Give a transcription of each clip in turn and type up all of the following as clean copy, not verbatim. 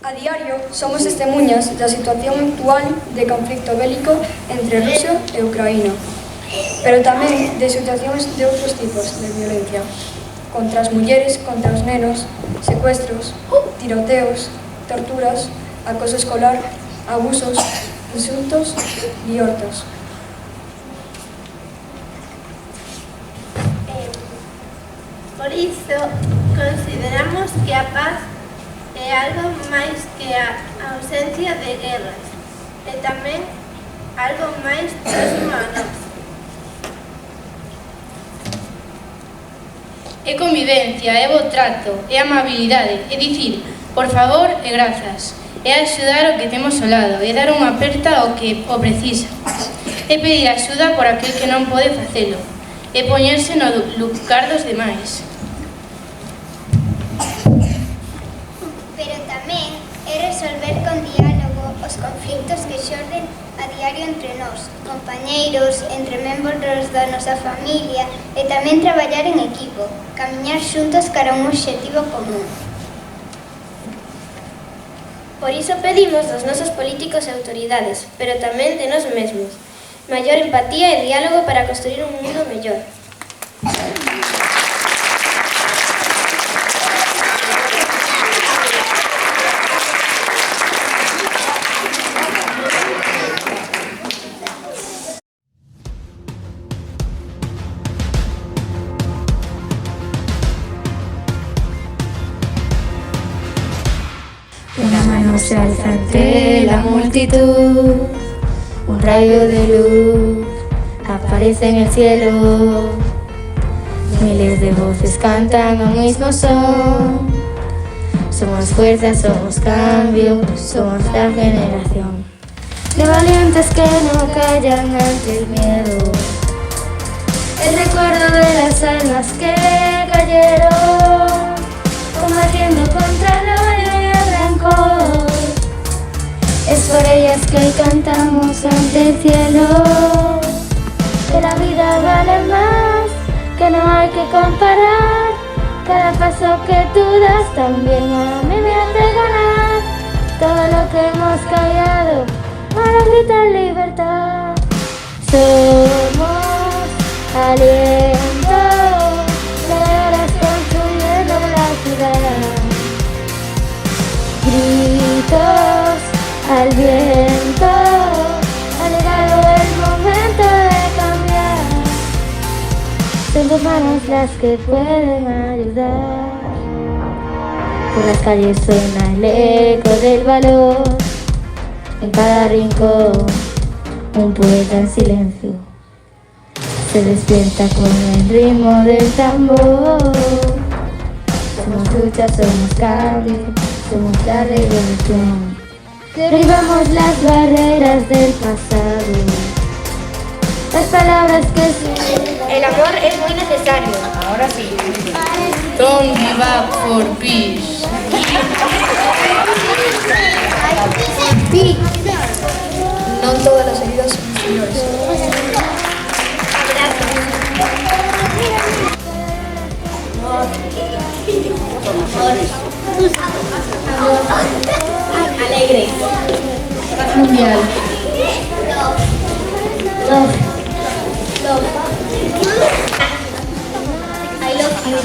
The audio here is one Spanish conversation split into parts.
A diario somos testemunhas da situación actual de conflito bélico entre Rusia e Ucraína, pero tamén de situacións de outros tipos de violencia, contra as mulleres, contra os nenos, secuestros, tiroteos, torturas, acoso escolar, abusos, insultos e hortos. Por iso, consideramos que a paz é algo máis que a ausencia de guerras e tamén algo máis próximo a nós. É convivencia, é bo trato, é amabilidade, é dicir por favor e grazas, é axudar o que temos ao lado, é dar unha aperta ao que o precisa, é pedir axuda por aquel que non pode facelo, é poñerse no lugar dos demais. Pero tamén é resolver con diálogo os conflitos que xorden a diario entre nós, compañeiros, entre membros da nosa familia e tamén traballar en equipo, camiñar xuntos cara a un obxectivo común. Por iso pedimos dos nosos políticos e autoridades, pero tamén de nós mesmos, maior empatía e diálogo para construir un mundo mellor. Una mano se alza entre la multitud, un rayo de luz aparece en el cielo, miles de voces cantan a un mismo son. Somos fuerza, somos cambio, somos la generación de valientes que no callan ante el miedo, el recuerdo de las almas que cayeron, combatiendo contra el odio y el rencor. Es por ellas que hoy cantamos ante el cielo, que la vida vale más, que no hay que comparar. Cada paso que tú das también a mí me hace ganar. Todo lo que hemos callado, ahora grita libertad. Somos aliento, horas construyendo la ciudad. Gritos al viento, ha llegado el momento de cambiar. Son tus manos las que pueden ayudar. Por las calles suena el eco del valor. En cada rincón, un poeta en silencio se despierta con el ritmo del tambor. Somos lucha, somos cambio, somos la revolución. Derribamos las barreras del pasado, las palabras que se... El amor es muy necesario. Ahora sí. Don't give up for peace. Non todas as heridas son menores. Alegre. Mundial. I love you.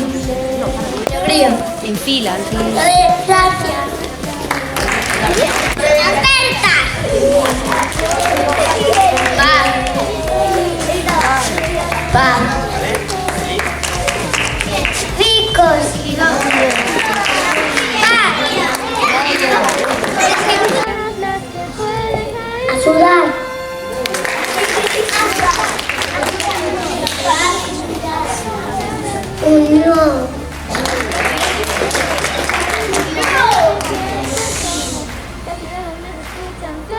Alegría. En fila. Gracias. Aperta. Va. Ricos. A sudar. No.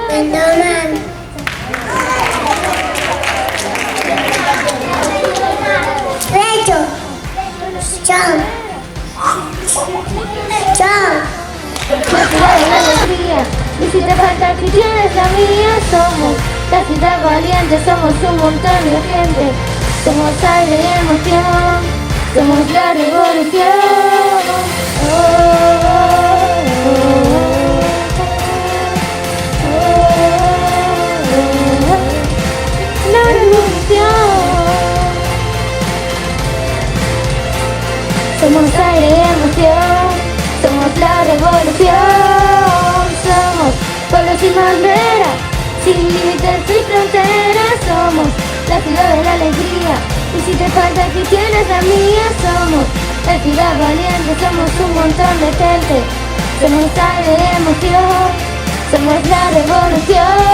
Perdonan. Pecho. Chao. Chao. La alegría, y si te falta que tienes la mía, somos la ciudad valiente, somos un montón de gente, somos aire y emoción, somos la revolución. Oh, oh, oh, oh. Somos aire y emoción, somos la revolución. Somos pueblo sin bandera, sin límites y fronteras. Somos la ciudad de la alegría, y si te falta aquí tienes la mía. Somos la ciudad valiente, somos un montón de gente. Somos aire y emoción, somos la revolución.